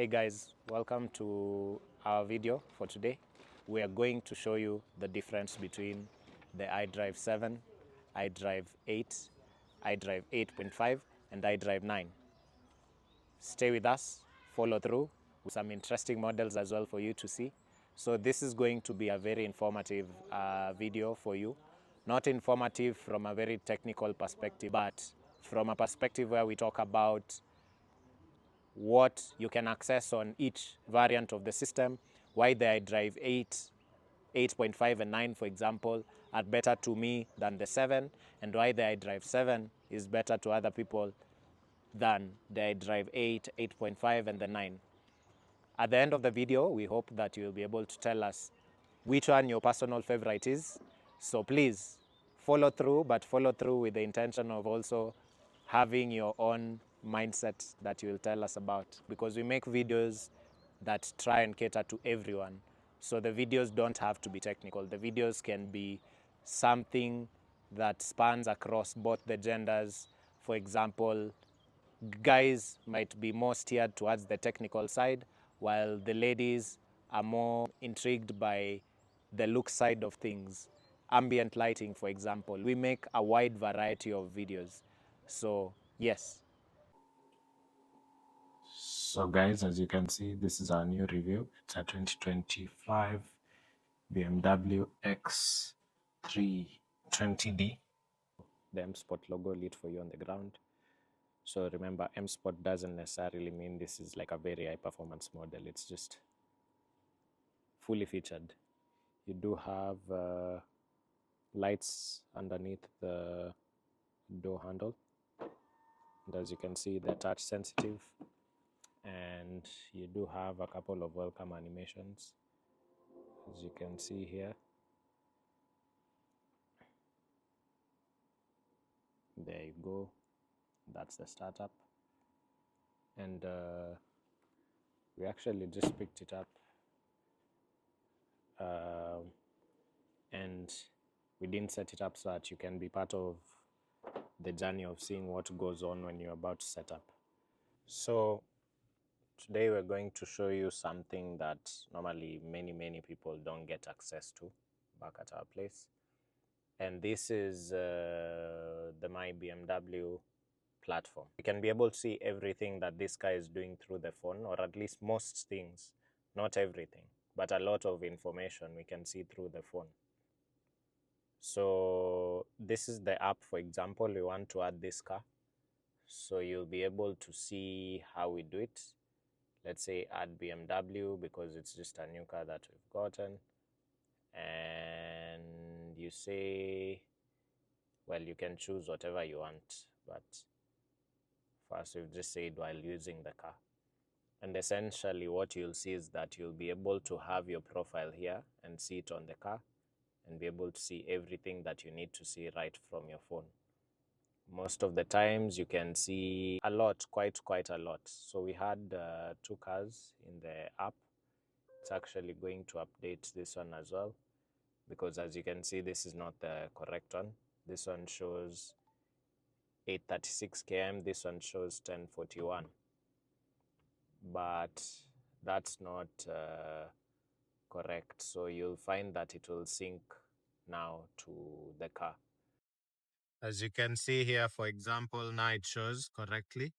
Hey guys, welcome to our video for today. We are going to show you the difference between the iDrive 7, iDrive 8, iDrive 8.5 and iDrive 9. Stay with us, follow through with some interesting models as well for you to see. So this is going to be a very informative video for you. Not informative from a very technical perspective, but from a perspective where we talk about what you can access on each variant of the system, why the iDrive 8, 8.5 and 9, for example, are better to me than the 7, and why the iDrive 7 is better to other people than the iDrive 8, 8.5 and the 9. At the end of the video, we hope that you'll be able to tell us which one your personal favorite is. So please follow through, but follow through with the intention of also having your own mindset that you will tell us about, because we make videos that try and cater to everyone. So the videos don't have to be technical. The videos can be something that spans across both the genders. For example, guys might be more steered towards the technical side, while the ladies are more intrigued by the look side of things. Ambient lighting, for example. We make a wide variety of videos. So, yes. So guys, as you can see, this is our new review. It's a 2025 BMW X3 20D. The M Sport logo lit for you on the ground. So remember, M Sport doesn't necessarily mean this is like a very high performance model. It's just fully featured. You do have lights underneath the door handle, and as you can see, they're touch sensitive, and you do have a couple of welcome animations, as you can see here. There you go, that's the startup. And we actually just picked it up, and we didn't set it up so that you can be part of the journey of seeing what goes on when you're about to set up. So today we're going to show you something that normally many people don't get access to back at our place. And this is the My BMW platform. You can be able to see everything that this guy is doing through the phone, or at least most things, not everything, but a lot of information we can see through the phone. So this is the app. For example, we want to add this car. So you'll be able to see how we do it. Let's say add BMW, because it's just a new car that we've gotten. And you say, well, you can choose whatever you want, but first we've just said while using the car. And essentially what you'll see is that you'll be able to have your profile here and see it on the car, and be able to see everything that you need to see right from your phone. Most of the times you can see a lot, quite a lot. So we had 2 cars in the app. It's actually going to update this one as well, because as you can see, this is not the correct one. This one shows 836 km, this one shows 1041, but that's not correct. So you'll find that it will sync now to the car. As you can see here, for example, now it shows correctly.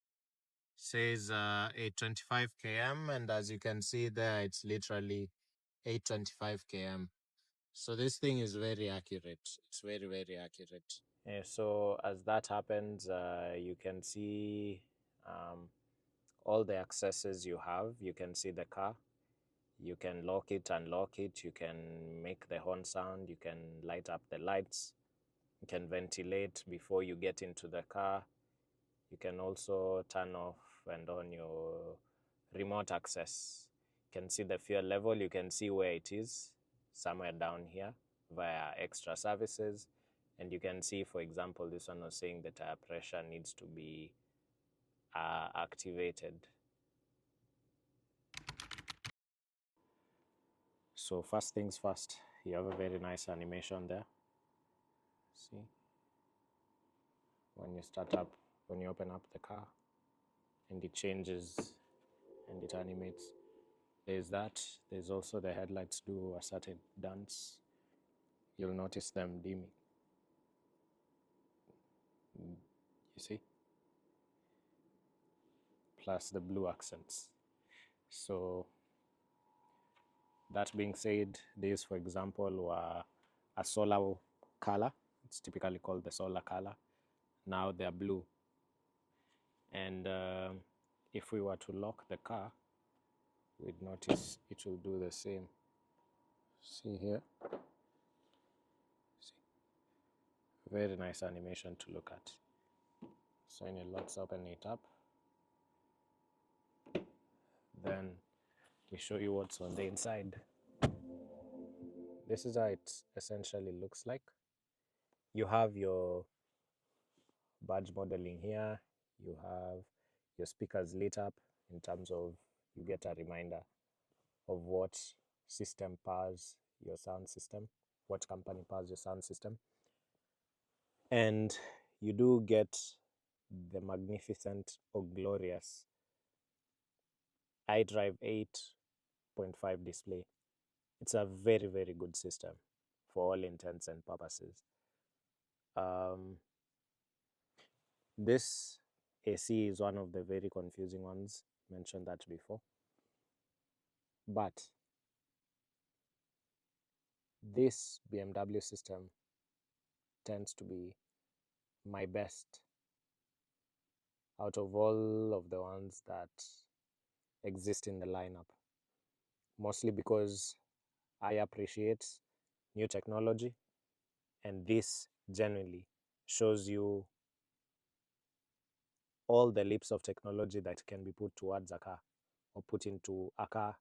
Says 825 km, and as you can see there, it's literally 825 km. So this thing is very accurate. It's very accurate. So as that happens, you can see all the accesses you have. You can see the car. You can lock it, unlock it. You can make the horn sound. You can light up the lights. You can ventilate before you get into the car. You can also turn off and on your remote access. You can see the fuel level. You can see where it is, somewhere down here via extra services. And you can see, for example, this one was saying the tire pressure needs to be activated. So first things first, you have a very nice animation there. See, when you start up, when you open up the car, and it changes and it animates. There's that. There's also the headlights do a certain dance. You'll notice them dimming. You see? Plus the blue accents. So that being said, these, for example, were a solar color. It's typically called the solar color. Now they're blue. And if we were to lock the car, we'd notice it will do the same. See here? See? Very nice animation to look at. So let's open it up. Then we show you what's on the inside. This is how it essentially looks like. You have your badge modeling here. You have your speakers lit up in terms of you get a reminder of what system powers your sound system, what company powers your sound system. And you do get the magnificent or glorious iDrive 8.5 display. It's a very, very good system for all intents and purposes. This AC is one of the very confusing ones. Mentioned that before. But this BMW system tends to be my best out of all of the ones that exist in the lineup. Mostly because I appreciate new technology, and this genuinely shows you all the leaps of technology that can be put towards a car or put into a car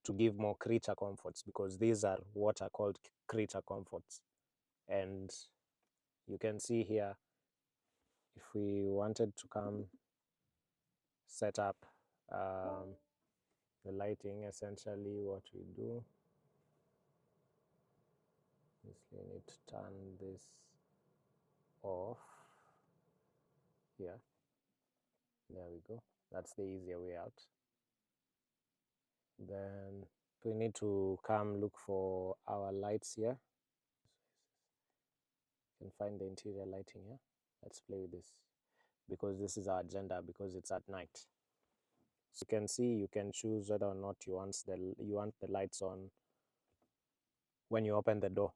to give more creature comforts, because these are what are called creature comforts. And you can see here, if we wanted to come set up the lighting, essentially what we do is we need to turn this off here. There we go. That's the easier way out. Then we need to come look for our lights here. You can find the interior lighting here. Let's play with this, because this is our agenda, because it's at night. So you can see, you can choose whether or not you want the lights on when you open the door.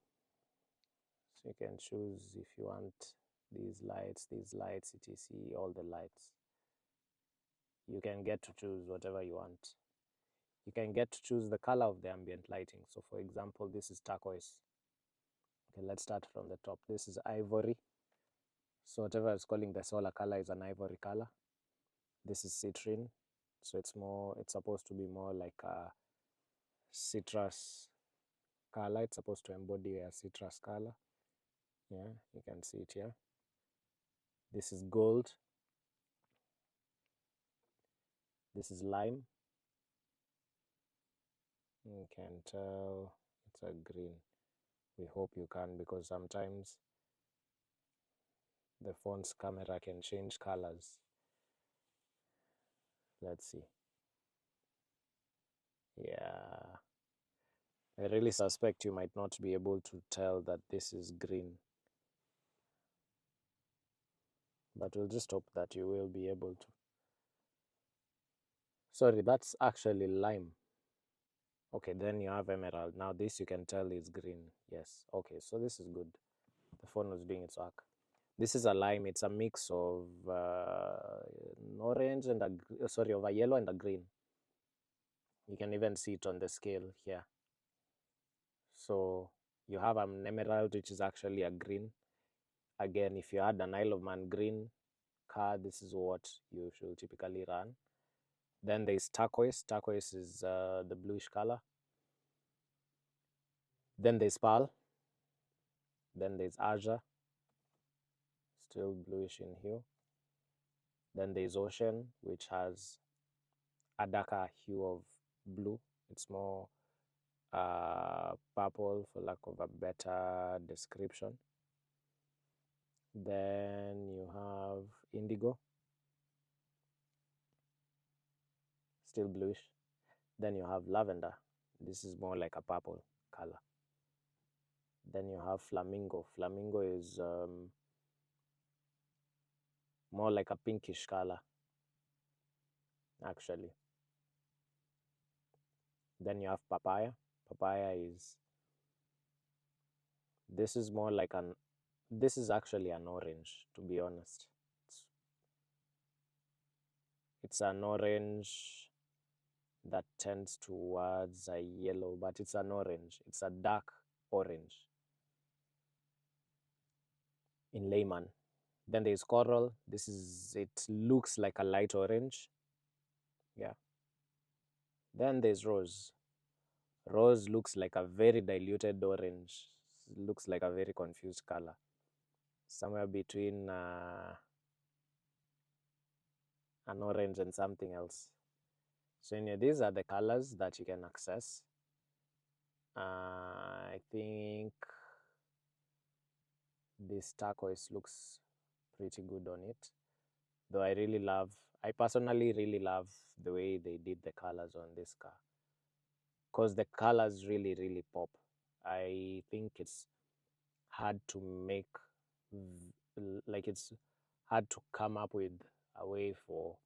So you can choose if you want these lights, etc., all the lights. You can get to choose whatever you want. You can get to choose the color of the ambient lighting. So for example, this is turquoise. Okay, let's start from the top. This is ivory. So whatever is calling the solar color is an ivory color. This is citrine. So it's supposed to be more like a citrus color. It's supposed to embody a citrus color. Yeah, you can see it here. This is gold. This is lime. You can tell it's a green. We hope you can, because sometimes the phone's camera can change colors. Let's see. Yeah. I really suspect you might not be able to tell that this is green. But we'll just hope that you will be able to. Sorry, that's actually lime. Okay, then you have emerald. Now this you can tell is green. Yes. Okay, so this is good. The phone was doing its work. This is a lime. It's a mix of an orange and of a yellow and a green. You can even see it on the scale here. So you have an emerald, which is actually a green. Again, if you had an Isle of Man green car, this is what you should typically run. Then there's turquoise. Turquoise is the bluish color. Then there's pearl. Then there's azure, still bluish in hue. Then there's ocean, which has a darker hue of blue. It's more purple, for lack of a better description. Then you have indigo. still bluish. Then you have lavender. This is more like a purple color. Then you have flamingo. Flamingo is more like a pinkish color, actually. Then you have papaya. Papaya is, this is more like this is actually an orange, to be honest. It's an orange that tends towards a yellow, but it's an orange. It's a dark orange in layman. Then there's coral. It looks like a light orange. Yeah. Then there's rose. Rose looks like a very diluted orange. It looks like a very confused color. Somewhere between an orange and something else. So anyway, these are the colors that you can access. I think this turquoise looks pretty good on it. Though I personally really love the way they did the colors on this car. Because the colors really, really pop. I think it's hard to make, like it's hard to come up with a way for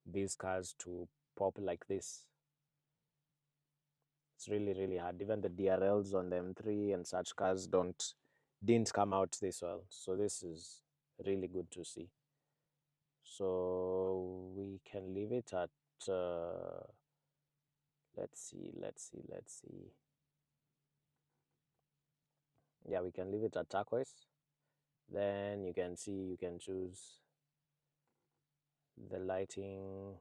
these cars to pop like this. It's really, really hard. Even the DRLs on the M3 and such cars didn't come out this well. So this is really good to see. So we can leave it at, let's see. Yeah, we can leave it at turquoise. Then you can see, you can choose the lighting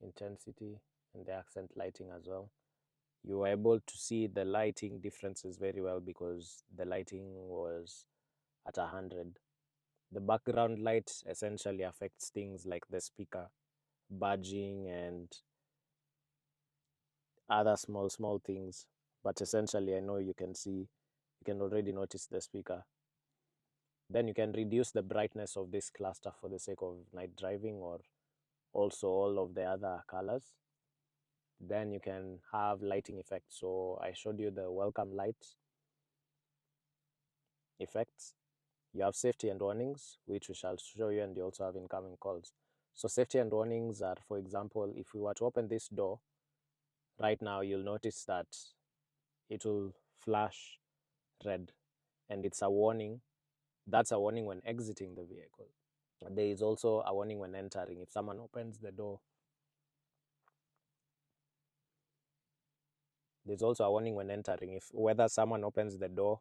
intensity and the accent lighting as well. You were able to see the lighting differences very well because the lighting was at 100. The background light essentially affects things like the speaker badging and other small things. But essentially, I know you can already notice the speaker. Then you can reduce the brightness of this cluster for the sake of night driving, or also all of the other colors. Then you can have lighting effects. So I showed you the welcome light effects. You have safety and warnings, which we shall show you, and you also have incoming calls. So safety and warnings are, for example, if we were to open this door right now, you'll notice that it will flash red, and it's a warning. That's a warning when exiting the vehicle. There is also a warning when entering. If someone opens the door, there's also a warning when entering. If whether someone opens the door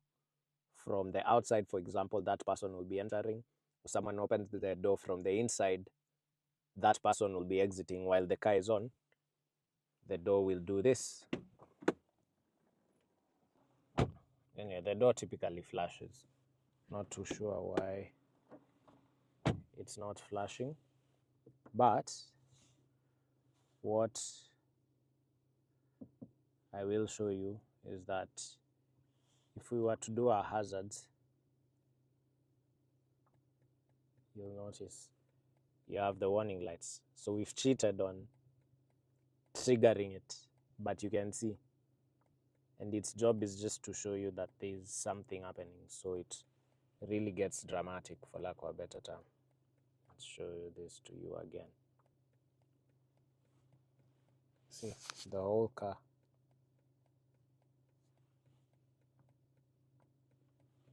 from the outside, for example, that person will be entering. If someone opens the door from the inside, that person will be exiting while the car is on. The door will do this. Anyway, the door typically flashes. Not too sure why it's not flashing. But what I will show you is that if we were to do our hazards, you'll notice you have the warning lights. So we've cheated on triggering it, but you can see. And its job is just to show you that there's something happening. So it really gets dramatic, for lack of a better term. Let's show you this to you again. See, the whole car.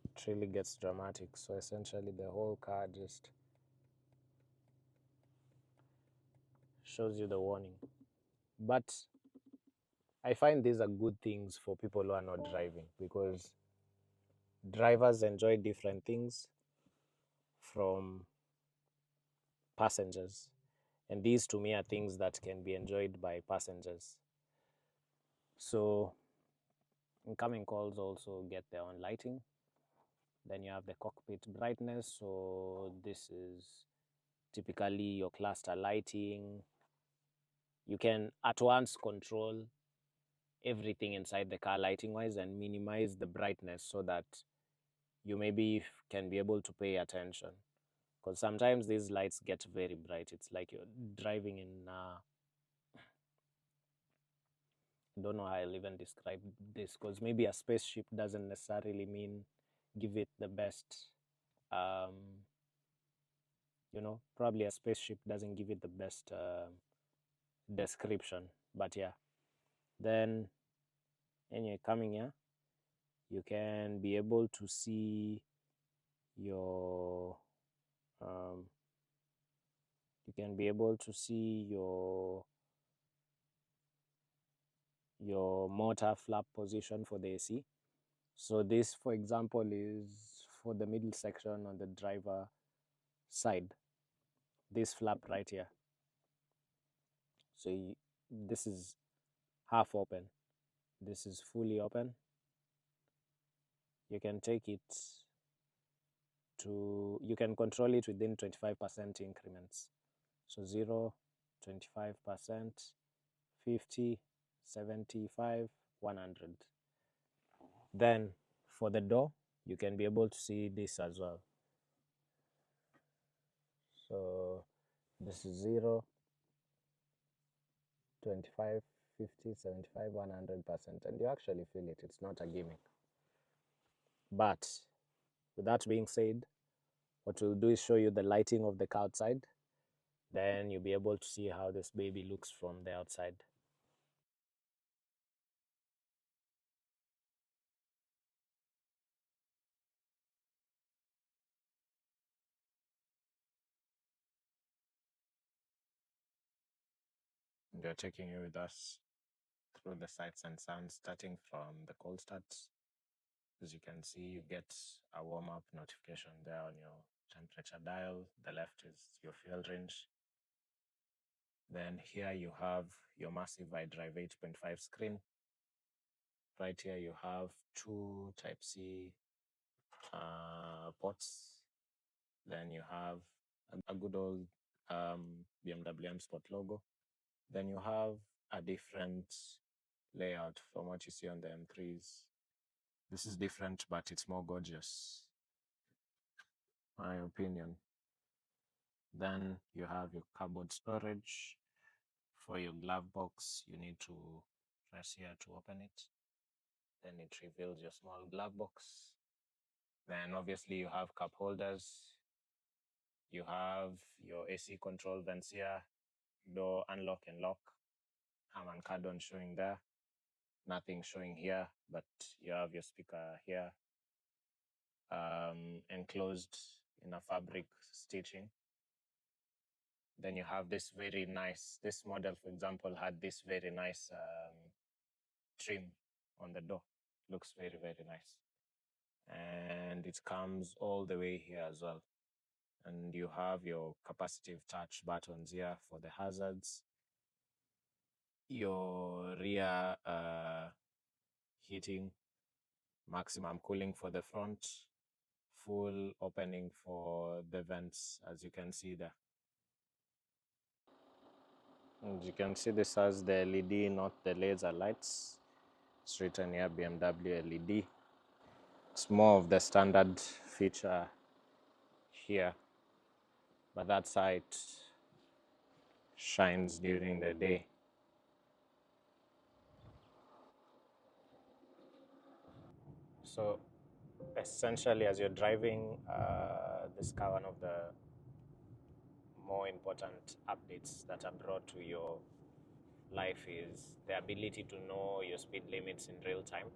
It really gets dramatic. So essentially the whole car just shows you the warning. But I find these are good things for people who are not driving, because drivers enjoy different things from passengers. And these to me are things that can be enjoyed by passengers. So incoming calls also get their own lighting. Then you have the cockpit brightness. So this is typically your cluster lighting. You can at once control everything inside the car lighting wise and minimize the brightness so that you maybe can be able to pay attention. because sometimes these lights get very bright. It's like you're driving in I don't know how I'll even describe this, because maybe a spaceship doesn't necessarily mean give it the best probably a spaceship doesn't give it the best description. But yeah, then when you're coming here, you can be able to see your your motor flap position for the AC. So this, for example, is for the middle section on the driver side, this flap right here. So this is half open, this is fully open. You can take it to, you can control it within 25% increments. So 0, 25%, 50, 75, 100. Then for the door, you can be able to see this as well. So this is 0, 25, 50, 75, 100%. And you actually feel it. It's not a gimmick. But with that being said, what we'll do is show you the lighting of the car outside. Then you'll be able to see how this baby looks from the outside. We are taking you with us through the sights and sounds, starting from the cold start. As you can see, you get a warm-up notification there on your temperature dial. The left is your fuel range. Then here you have your massive iDrive 8.5 screen. Right here you have two Type-C ports. Then you have a good old BMW M Sport logo. Then you have a different layout from what you see on the M3s. This is different, but it's more gorgeous, my opinion. Then you have your cupboard storage. For your glove box, you need to press here to open it. Then it reveals your small glove box. Then obviously you have cup holders. You have your AC control vents here, door unlock and lock. Harman Kardon showing there. Nothing showing here, but you have your speaker here, enclosed in a fabric stitching. Then you have this very nice, this model, for example, had this very nice trim on the door. Looks very, very nice. And it comes all the way here as well. And you have your capacitive touch buttons here for the hazards. Your rear heating, maximum cooling for the front, full opening for the vents, as you can see there. And you can see this has the LED, not the laser lights. It's written here BMW LED. It's more of the standard feature here, but that's how it shines during the day. So essentially, as you're driving this car, one of the more important updates that are brought to your life is the ability to know your speed limits in real time.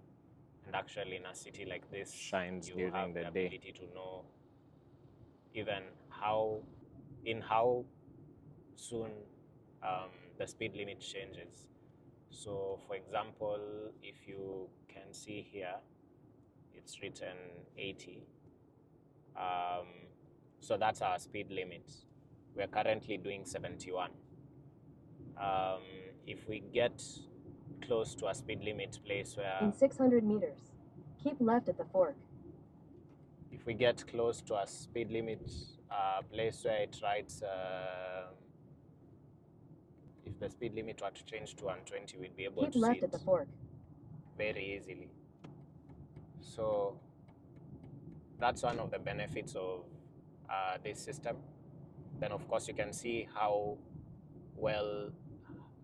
And actually, in a city like this, shines you have the ability to know even how soon the speed limit changes. So for example, if you can see here, it's written 80. So that's our speed limit. We're currently doing 71. If we get close to a speed limit place where... In 600 meters, keep left at the fork. If we get close to a speed limit place where it writes... if the speed limit were to change to 120, we'd be able to see it. Keep left at the fork. Very easily. So that's one of the benefits of this system, then of course you can see how well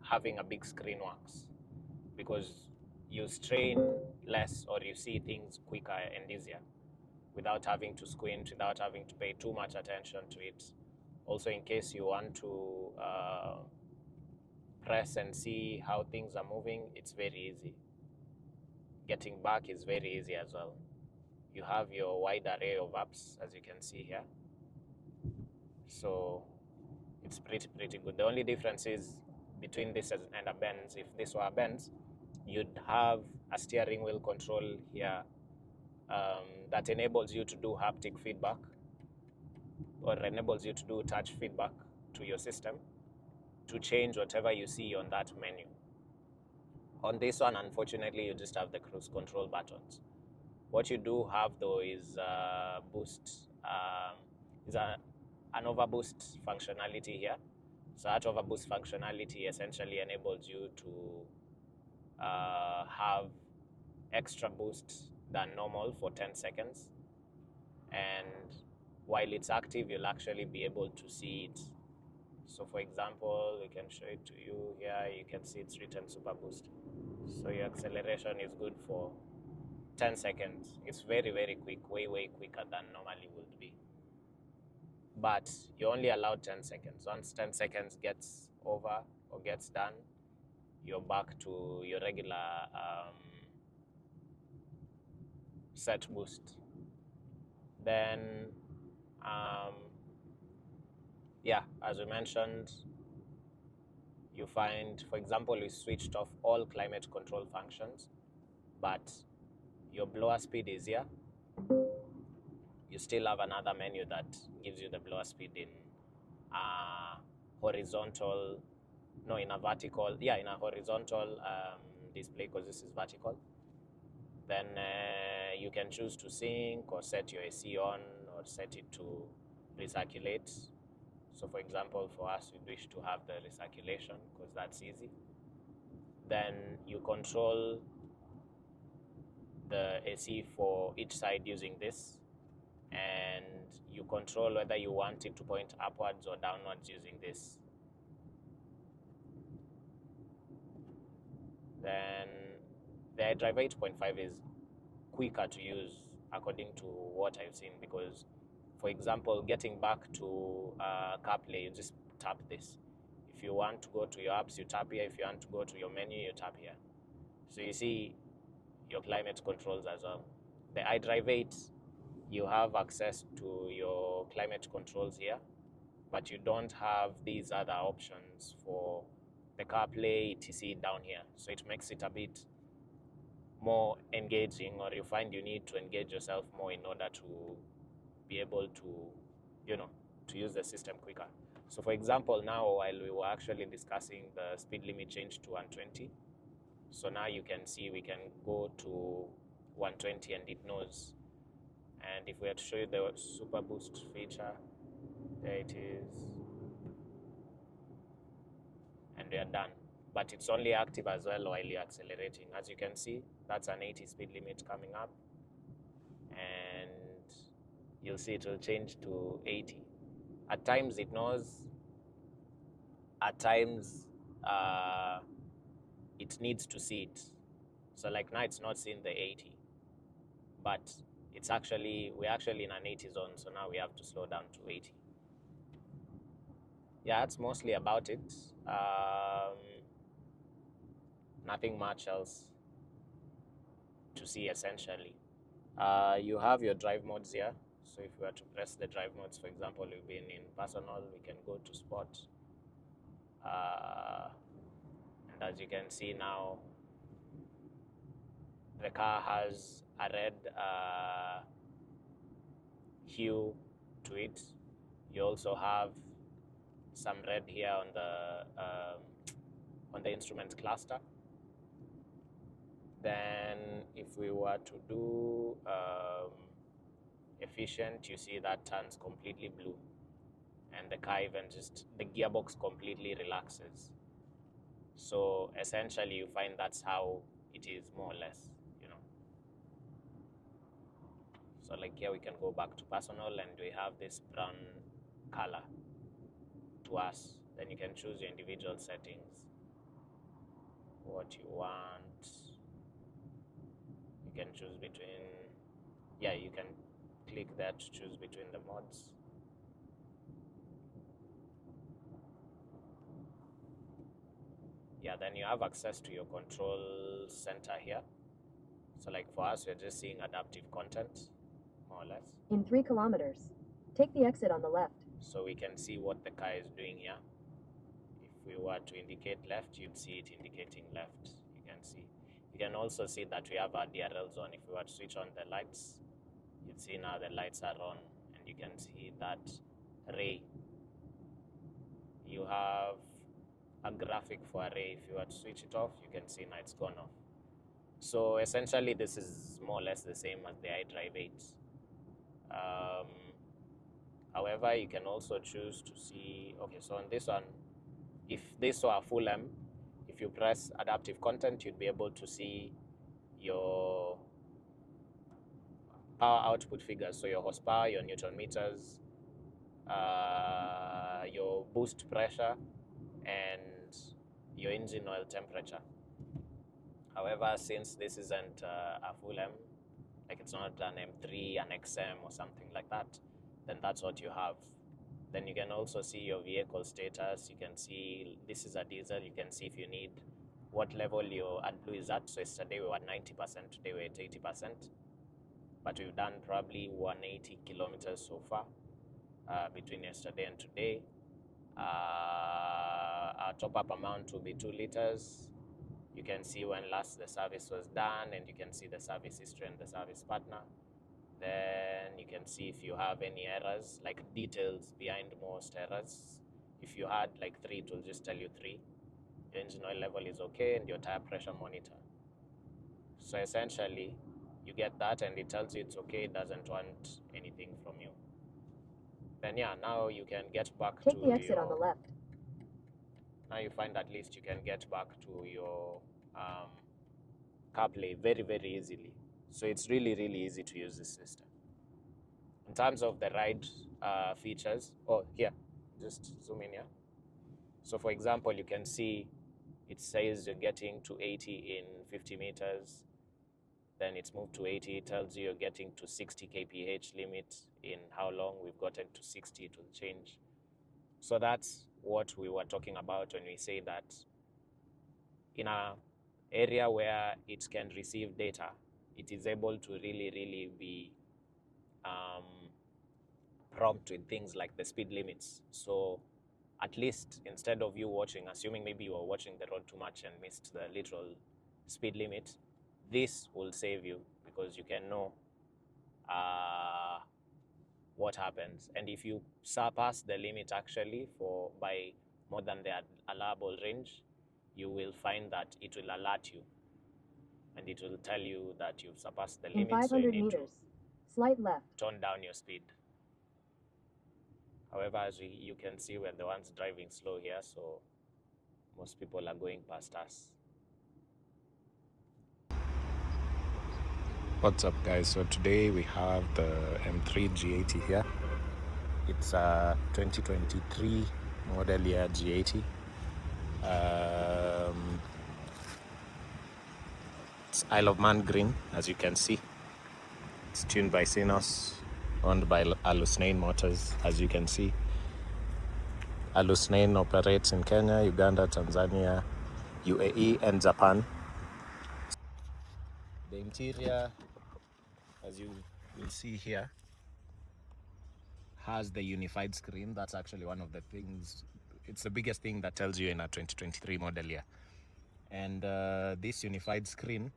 having a big screen works, because you strain less or you see things quicker and easier without having to squint, without having to pay too much attention to it. Also, in case you want to press and see how things are moving, it's very easy. Getting back is very easy as well. You have your wide array of apps, as you can see here. So it's pretty good. The only difference is between this and a Benz. If this were a Benz, you'd have a steering wheel control here that enables you to do haptic feedback, or enables you to do touch feedback to your system to change whatever you see on that menu. On this one, unfortunately, you just have the cruise control buttons. What you do have though is boost, an overboost functionality here. So that overboost functionality essentially enables you to have extra boost than normal for 10 seconds. And while it's active, you'll actually be able to see it. So for example, we can show it to you here. You can see it's written super boost. So your acceleration is good for 10 seconds. It's very quick, way quicker than normally would be. But you're only allowed 10 seconds. Once 10 seconds gets over or gets done, you're back to your regular set boost. Then, yeah, as we mentioned, you find, for example, we switched off all climate control functions, but your blower speed is here. You still have another menu that gives you the blower speed in horizontal, no, in a vertical, yeah, in a horizontal display, because this is vertical. Then you can choose to sync or set your AC on or set it to recirculate. So for example, for us, we wish to have the recirculation because that's easy. Then you control the AC for each side using this, and you control whether you want it to point upwards or downwards using this. Then the iDrive 8.5 is quicker to use according to what I've seen, because for example, getting back to CarPlay, you just tap this. If you want to go to your apps, you tap here. If you want to go to your menu, you tap here. So you see your climate controls as well. The iDrive 8, you have access to your climate controls here, but you don't have these other options for the CarPlay, etc. down here. So it makes it a bit more engaging, or you find you need to engage yourself more in order to be able to, to use the system quicker. So for example, now while we were actually discussing the speed limit change to 120, so now you can see we can go to 120 and it knows. And if we had to show you the super boost feature, there it is, and we are done. But it's only active as well while you're accelerating. As you can see, that's an 80 speed limit coming up, and you'll see it will change to 80. At times it knows, at times it needs to see it. So like now it's not seeing the 80, but we're actually in an 80 zone, so now we have to slow down to 80. Yeah, that's mostly about it. Nothing much else to see essentially. You have your drive modes here. So if we were to press the drive modes, for example, we've been in personal, we can go to sport. And as you can see now, the car has a red hue to it. You also have some red here on the instrument cluster. Then if we were to do efficient, you see that turns completely blue, and the car even the gearbox completely relaxes. So essentially you find that's how it is, more or less, So like here we can go back to personal and we have this brown color to us. Then you can choose your individual settings, what you want. You can choose between, yeah, you can click there to choose between the modes. Yeah, then you have access to your control center here. So like for us, we're just seeing adaptive content, more or less. In 3 kilometers, take the exit on the left. So we can see what the car is doing here. If we were to indicate left, you'd see it indicating left. You can see. You can also see that we have our DRL zone. If we were to switch on the lights, you'd see now the lights are on, and you can see that ray. You have a graphic for array. If you were to switch it off, you can see now it's gone off. So essentially this is more or less the same as the iDrive 8. However, you can also choose to see, okay, so on this one, if this were a full M, if you press adaptive content, you'd be able to see your power output figures, so your horsepower, your Newton meters, your boost pressure, and your engine oil temperature. However, since this isn't a full M, like it's not an M3, an XM or something like that, then that's what you have. Then you can also see your vehicle status. You can see this is a diesel. You can see if you need what level your AdBlue is at. So yesterday we were at 90%, today we're at 80%. But we've done probably 180 kilometers so far between yesterday and today. Our top-up amount will be 2 liters. You can see when last the service was done, and you can see the service history and the service partner. Then you can see if you have any errors, like details behind most errors. If you had like 3, it will just tell you 3. Your engine oil level is okay, and your tire pressure monitor. So essentially, you get that, and it tells you it's okay, it doesn't want anything from you. Then yeah, now you can get back to Take the exit on the left. Now you find at least you can get back to your CarPlay very, very easily. So it's really, really easy to use this system. In terms of the ride features, here, just zoom in here. So for example, you can see it says you're getting to 80 in 50 meters. Then it's moved to 80, it tells you you're getting to 60 kph limit in how long. We've gotten to 60, it will change. So that's what we were talking about when we say that in an area where it can receive data, it is able to really, really be prompt with things like the speed limits. So at least instead of you watching, assuming maybe you were watching the road too much and missed the literal speed limit, this will save you because you can know what happens. And if you surpass the limit actually by more than the allowable range, you will find that it will alert you and it will tell you that you've surpassed the limit. In 500 so you need meters, slight left. to tone down your speed. However, as you can see, we're the ones driving slow here, so most people are going past us. What's up, guys? So today we have the M3 G80 here. It's a 2023 model year G80. It's Isle of Man green, as you can see. It's tuned by Cenos, owned by Alusnain Motors, as you can see. Alusnain operates in Kenya, Uganda, Tanzania, UAE, and Japan. The interior, as you will see here, has the unified screen. That's actually one of the things, it's the biggest thing that tells you in a 2023 model year. And this unified screen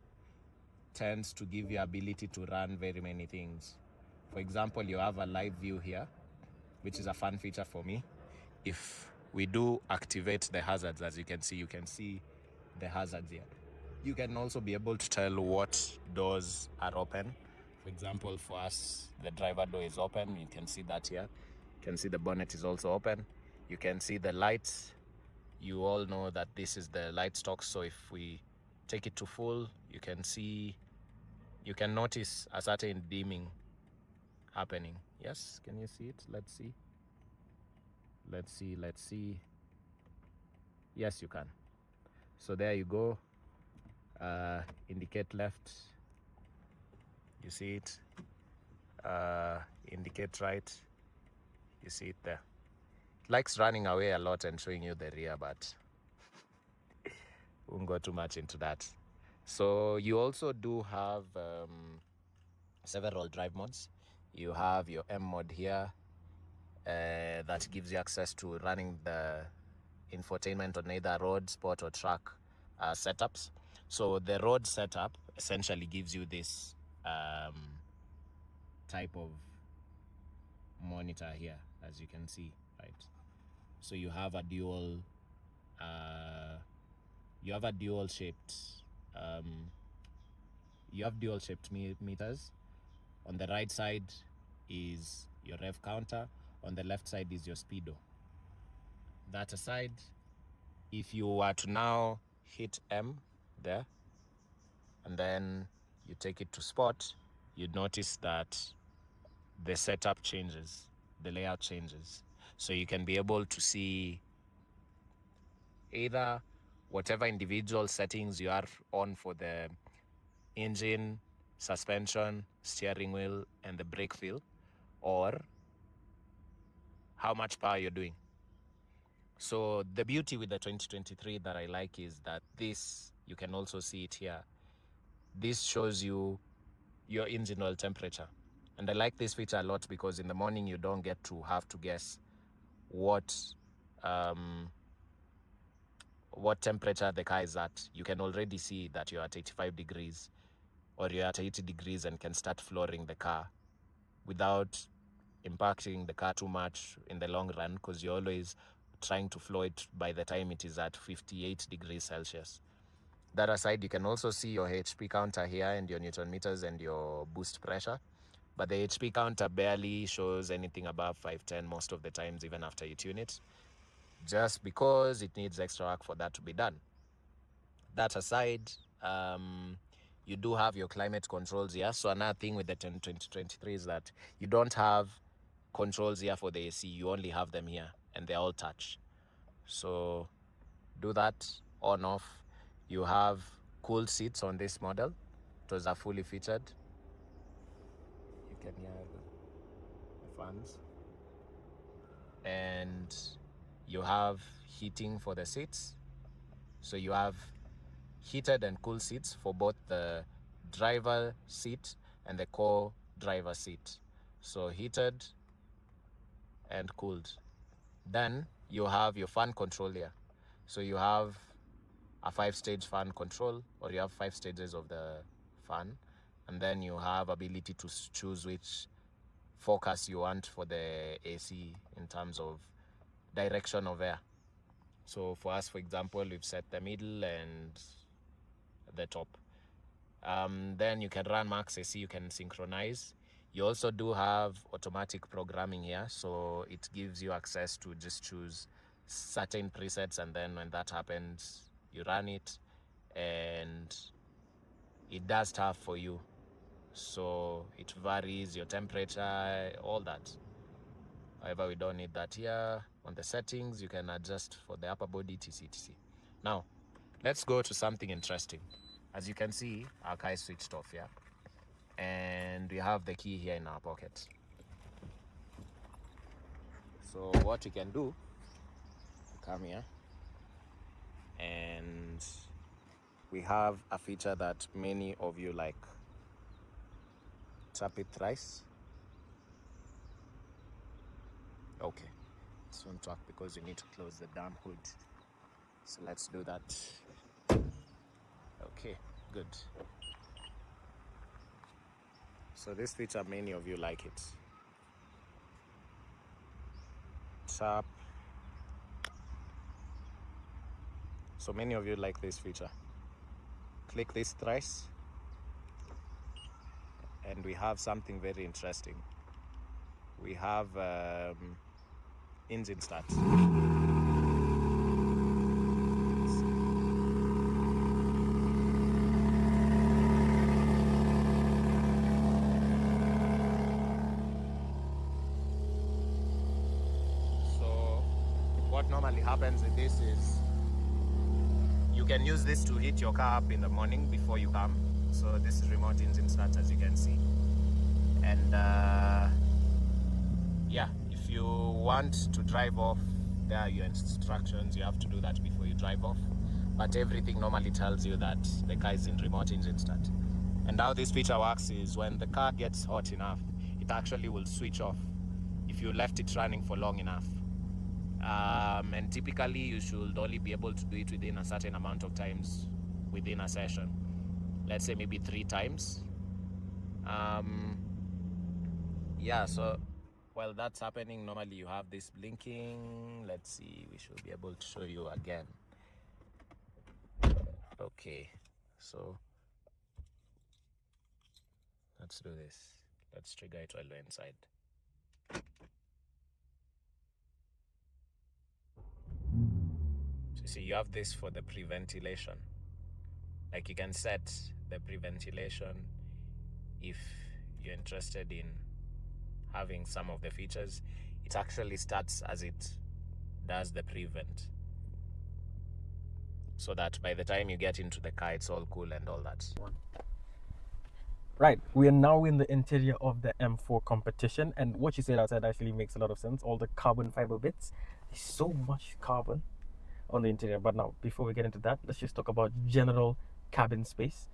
tends to give you ability to run very many things. For example, you have a live view here, which is a fun feature for me. If we do activate the hazards, as you can see the hazards here. You can also be able to tell what doors are open. For example, for us, the driver door is open. You can see that here. You can see the bonnet is also open. You can see the lights. You all know that this is the light stock. So if we take it to full, you can notice a certain dimming happening. Yes, can you see it? Let's see. Let's see. Yes, you can. So there you go. Indicate left. You see it. Indicate right. You see it there. It likes running away a lot and showing you the rear, but won't go too much into that. So you also do have several drive modes. You have your M mode here that gives you access to running the infotainment on either road, sport, or track setups. So the road setup essentially gives you this type of monitor here, as you can see, right? So you have a dual shaped meters. On the right side is your rev counter, on the left side is your speedo. That aside, if you were to now hit M there and then you take it to sport, you'd notice that the setup changes, the layout changes. So you can be able to see either whatever individual settings you are on for the engine, suspension, steering wheel, and the brake feel, or how much power you're doing. So the beauty with the 2023 that I like is that this, you can also see it here. This shows you your engine oil temperature. And I like this feature a lot because in the morning you don't get to have to guess what temperature the car is at. You can already see that you're at 85 degrees or you're at 80 degrees and can start flooring the car without impacting the car too much in the long run, because you're always trying to floor it by the time it is at 58 degrees Celsius. That aside, you can also see your HP counter here and your Newton meters and your boost pressure. But the HP counter barely shows anything above 510 most of the times, even after you tune it, just because it needs extra work for that to be done. That aside, you do have your climate controls here. So another thing with the 2023 is that you don't have controls here for the AC. You only have them here, and they're all touch. So do that on off. You have cool seats on this model. Those are fully featured. You can hear the fans. And you have heating for the seats. So you have heated and cool seats for both the driver seat and the co-driver seat. So heated and cooled. Then you have your fan control here. So you have a 5-stage fan control, or you have 5 stages of the fan, and then you have ability to choose which focus you want for the AC in terms of direction of air. So for us, for example, we've set the middle and the top. Then you can run max AC, you can synchronize. You also do have automatic programming here, so it gives you access to just choose certain presets, and then when that happens, you run it and it does stuff for you. So it varies your temperature, all that. However, we don't need that here. On the settings, you can adjust for the upper body, etc. Now, let's go to something interesting. As you can see, our car is switched off here. And we have the key here in our pocket. So what we can do, come here, and we have a feature that many of you like. Tap it thrice. Okay, this won't work because you need to close the damn hood. So let's do that. Okay, good. So this feature, many of you like it. Tap. So many of you like this feature. Click this thrice. And we have something very interesting. We have engine start. what normally happens with this is you can use this to heat your car up in the morning before you come. So this is remote engine start, as you can see. And yeah, if you want to drive off, there are your instructions. You have to do that before you drive off. But everything normally tells you that the car is in remote engine start. And how this feature works is when the car gets hot enough, it actually will switch off if you left it running for long enough. And typically you should only be able to do it within a certain amount of times within a session. Let's say maybe 3 times. Yeah, so while that's happening, normally you have this blinking. Let's see, we should be able to show you again. Okay, so let's do this. Let's trigger it while we're inside. So you see, you have this for the pre-ventilation. Like you can set the pre-ventilation if you're interested in having some of the features. It actually starts as it does the prevent, so that by the time you get into the car, it's all cool and all that. Right, we are now in the interior of the M4 Competition, and what you said outside actually makes a lot of sense. All the carbon fiber bits, there's so much carbon on the interior. But now, before we get into that, let's just talk about general cabin space.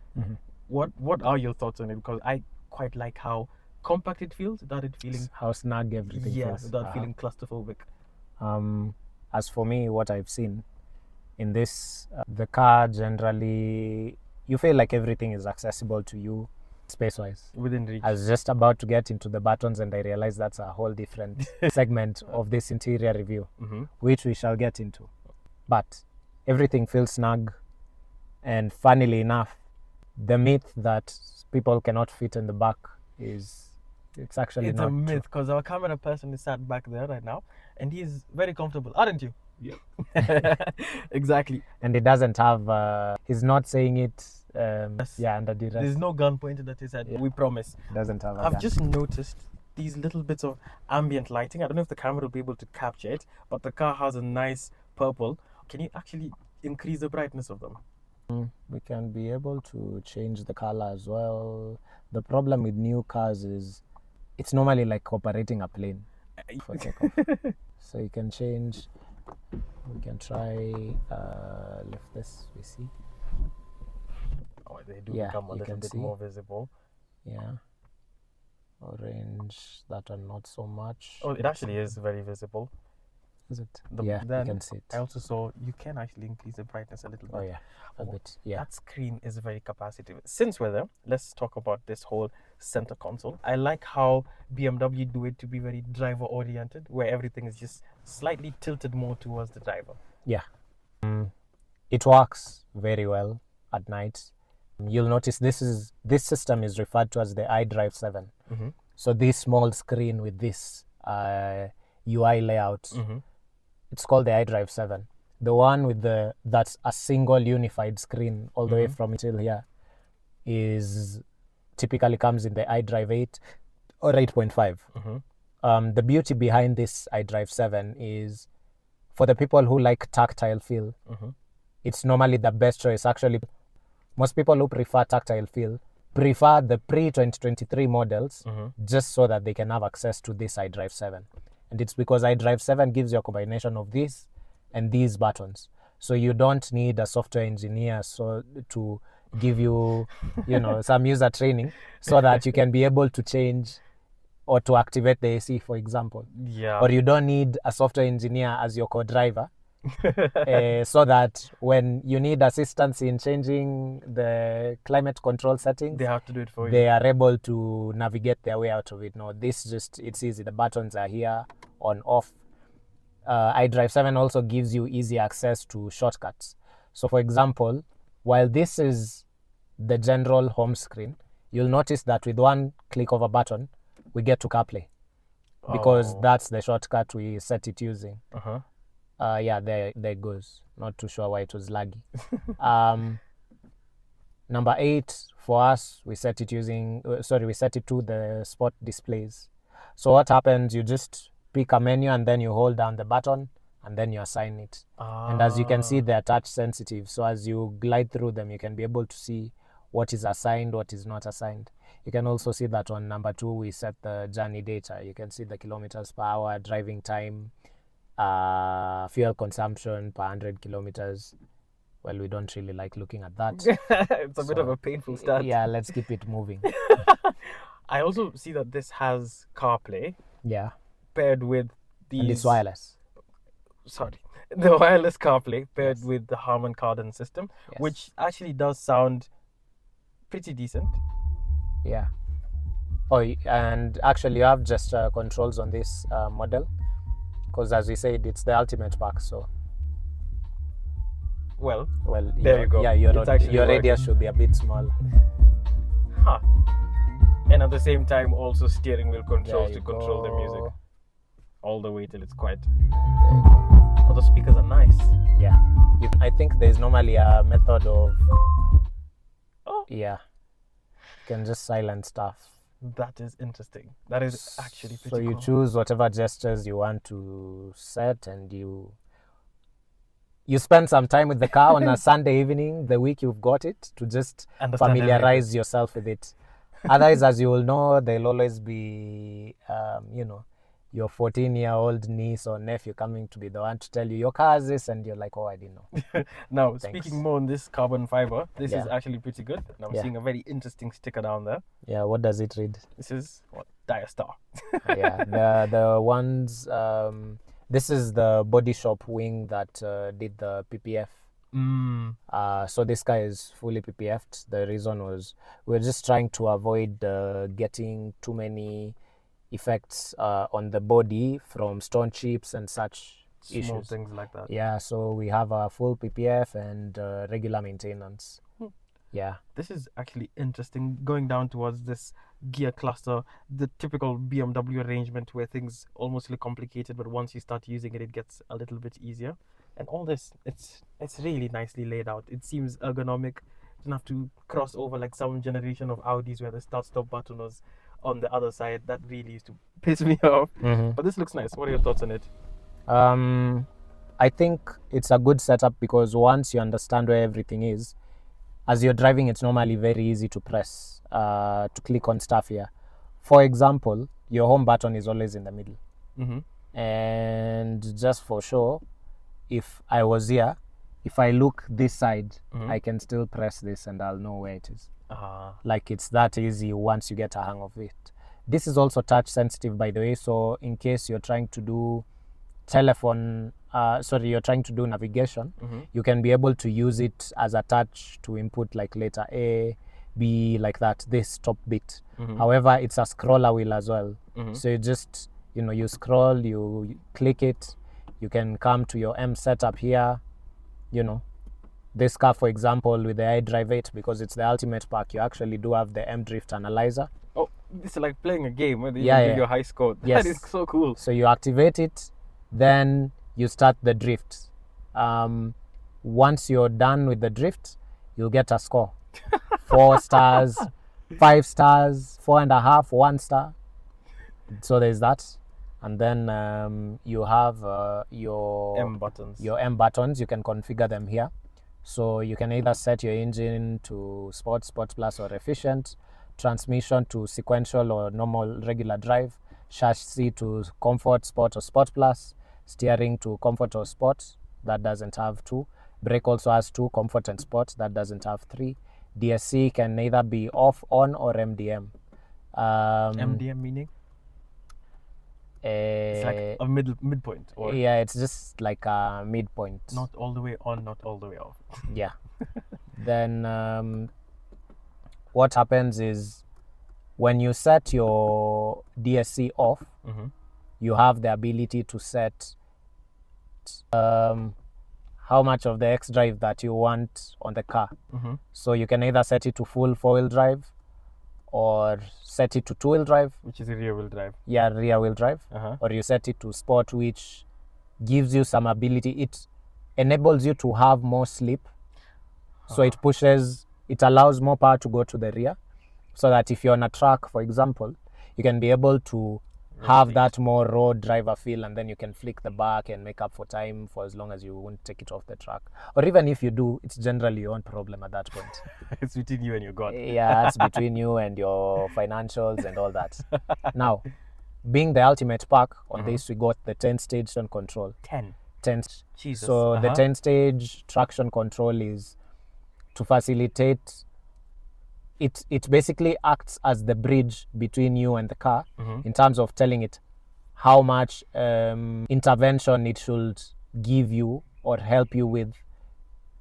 What are your thoughts on it? Because I quite like how compact it feels without it feeling, How snug everything feels. without feeling claustrophobic. As for me, what I've seen in this, the car generally, you feel like everything is accessible to you space-wise. Within reach. I was just about to get into the buttons and I realized that's a whole different segment of this interior review, which we shall get into. But everything feels snug, and funnily enough, the myth that people cannot fit in the back it's actually It's not a myth, true. because our camera person is sat back there right now, and he's very comfortable, aren't you? Yeah. Exactly. And it doesn't have, he's not saying it, under duress. There's no gun pointed at his head. Yeah. We promise. It doesn't have a I've gun. just noticed these little bits of ambient lighting. I don't know if the camera will be able to capture it, but the car has a nice purple. Can you actually increase the brightness of them? We can be able to change the color as well. The problem with new cars is it's normally like operating a plane for takeoff. So you can change. We can try lift this. We see. Oh, they do Yeah, become a you little can bit see. more visible. Yeah. Orange. That one not so much. Oh, it actually is very visible. Is it? Then you can see it. I also saw you can actually increase the brightness a little bit. Oh yeah, a bit. Yeah. That screen is very capacitive. Since we're there, let's talk about this whole center console. I like how BMW do it to be very driver oriented, where everything is just slightly tilted more towards the driver. Yeah. It works very well at night. You'll notice this system is referred to as the iDrive 7. So this small screen with this UI layout, it's called the iDrive 7. The one with that's a single unified screen all the way from till here is typically comes in the iDrive 8 or 8.5. The beauty behind this iDrive 7 is for the people who like tactile feel, it's normally the best choice. Actually, most people who prefer tactile feel prefer the pre-2023 models just so that they can have access to this iDrive 7. And it's because iDrive 7 gives you a combination of this and these buttons. So you don't need a software engineer to give you, some user training so that you can be able to change or to activate the AC, for example. Yeah. Or you don't need a software engineer as your co-driver so that when you need assistance in changing the climate control settings, They have to do it for you. they are able to navigate their way out of it. No, it's easy. The buttons are here, on, off. iDrive 7 also gives you easy access to shortcuts. So for example, while this is the general home screen, you'll notice that with one click of a button, we get to CarPlay because that's the shortcut we set it using. Yeah, there it goes. Not too sure why it was laggy. Number 8 for us, we set it to the spot displays. So what happens, you just pick a menu and then you hold down the button and then you assign it. And as you can see, they're touch sensitive. So as you glide through them, you can be able to see what is assigned, what is not assigned. You can also see that on number 2, we set the journey data. You can see the kilometers per hour, driving time, fuel consumption per 100 kilometers. Well, we don't really like looking at that. It's a bit of a painful start. Yeah, let's keep it moving. I also see that this has CarPlay Yeah, paired with these. and it's wireless. Sorry, the wireless CarPlay paired Yes. with the Harman Kardon system, Yes. which actually does sound pretty decent. Yeah. Oh, and actually you have just controls on this model, because as we said, it's the ultimate pack. So, Well, well, there you go. Yeah, It's actually your working. radius should be a bit smaller. huh. And at the same time, also steering wheel controls There to you control the music go. all the way till it's quiet. There you go. Oh, the speakers are nice. Yeah. I think there's normally a method of. Oh. Yeah. You can just silence stuff. That is interesting. That is actually pretty So you cool. choose whatever gestures you want to set, and you spend some time with the car on a Sunday evening, the week you've got it, to just Understand familiarize yourself with it. Otherwise, as you will know, there'll always be, your 14-year-old niece or nephew coming to be the one to tell you your car is this, and you're like, oh, I didn't know. Now, Thanks. speaking more on this carbon fiber, this is Yeah. actually pretty good. And I'm Yeah. seeing a very interesting sticker down there. Yeah, what does it read? This is what? Diastar. Yeah, the ones. This is the body shop wing that did the PPF. So this guy is fully PPF'd. The reason was we're just trying to avoid getting too many effects on the body from stone chips and such Small issues. things like that. Yeah, so we have a full PPF and regular maintenance. Yeah. This is actually interesting. Going down towards this gear cluster, the typical BMW arrangement where things almost look complicated, but once you start using it, it gets a little bit easier. And all this, it's really nicely laid out. It seems ergonomic. You don't have to cross over like some generation of Audis where the start-stop button was on the other side. That really used to piss me off. Mm-hmm. But this looks nice. What are your thoughts on it? I think it's a good setup because once you understand where everything is, as you're driving, it's normally very easy to press, to click on stuff here. For example, your home button is always in the middle. Mm-hmm. And just for sure, if I was here, if I look this side, I can still press this and I'll know where it is. Like it's that easy once you get a hang of it. This is also touch sensitive, by the way, so in case you're trying to do you're trying to do navigation, you can be able to use it as a touch to input like letter A, B, like that, this top bit. However, it's a scroller wheel as well. So you just, you scroll, you click it, you can come to your M setup here, this car, for example, with the iDrive 8, because it's the ultimate pack, you actually do have the M drift analyzer. Oh, this is like playing a game where you Yeah, give yeah. your high score. Yes. That is so cool. So you activate it, then you start the drift. Once you're done with the drift, you'll get a score. 4 stars, 5 stars, 4.5, 1 star. So there's that. And then you have your M buttons. Your M buttons. You can configure them here. So you can either set your engine to Sport, Sport Plus, or Efficient, transmission to sequential or normal regular drive, chassis to Comfort, Sport, or Sport Plus, steering to Comfort or Sport, that doesn't have 2. Brake also has 2, Comfort and Sport, that doesn't have 3. DSC can either be off, on, or MDM. MDM meaning? It's like a midpoint, or yeah, it's just like a midpoint. not all the way on, not all the way off. Yeah. Then what happens is when you set your DSC off, you have the ability to set how much of the xDrive that you want on the car. So you can either set it to full 4-wheel drive or set it to 2-wheel drive. Which is a rear wheel drive. Yeah, rear wheel drive. Or you set it to sport, which gives you some ability. It enables you to have more slip. So it allows more power to go to the rear. So that if you're on a track, for example, you can be able to have that more road driver feel, and then you can flick the back and make up for time for as long as you won't take it off the track. Or even if you do, it's generally your own problem at that point. It's between you and your God. Yeah, it's between you and your financials and all that. Now, being the ultimate pack, on this we got the 10-stage traction control. 10. 10. Jesus. So the 10-stage traction control is to facilitate, it basically acts as the bridge between you and the car in terms of telling it how much intervention it should give you or help you with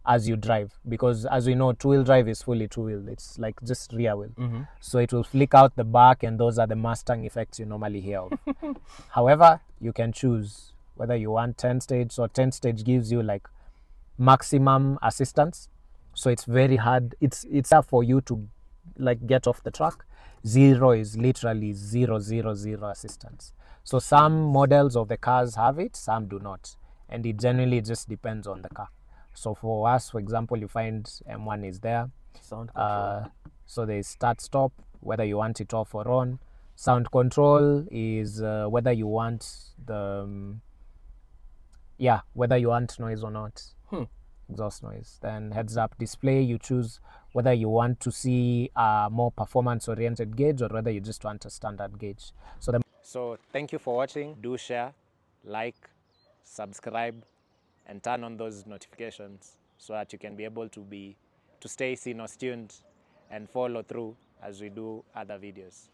as you drive, because as we know, two-wheel drive is fully two-wheel. It's like just rear wheel. So it will flick out the back, and those are the Mustang effects you normally hear of. However, you can choose whether you want 10 stage. So 10 stage gives you like maximum assistance, so it's very hard, it's hard for you to like get off the track. 0 is literally 0 0 0 assistance. So some models of the cars have it, some do not, and it generally just depends on the car. So for us, for example, you find M1 is there. Sound control. So there's start stop, whether you want it off or on. Sound control is whether you want the whether you want noise or not. Exhaust noise. Then heads up display, you choose whether you want to see a more performance oriented gauge or whether you just want a standard gauge. So thank you for watching. Do share, like, subscribe, and turn on those notifications so that you can be able to stay Cenos tuned and follow through as we do other videos.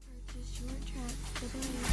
Purchase your tracks today.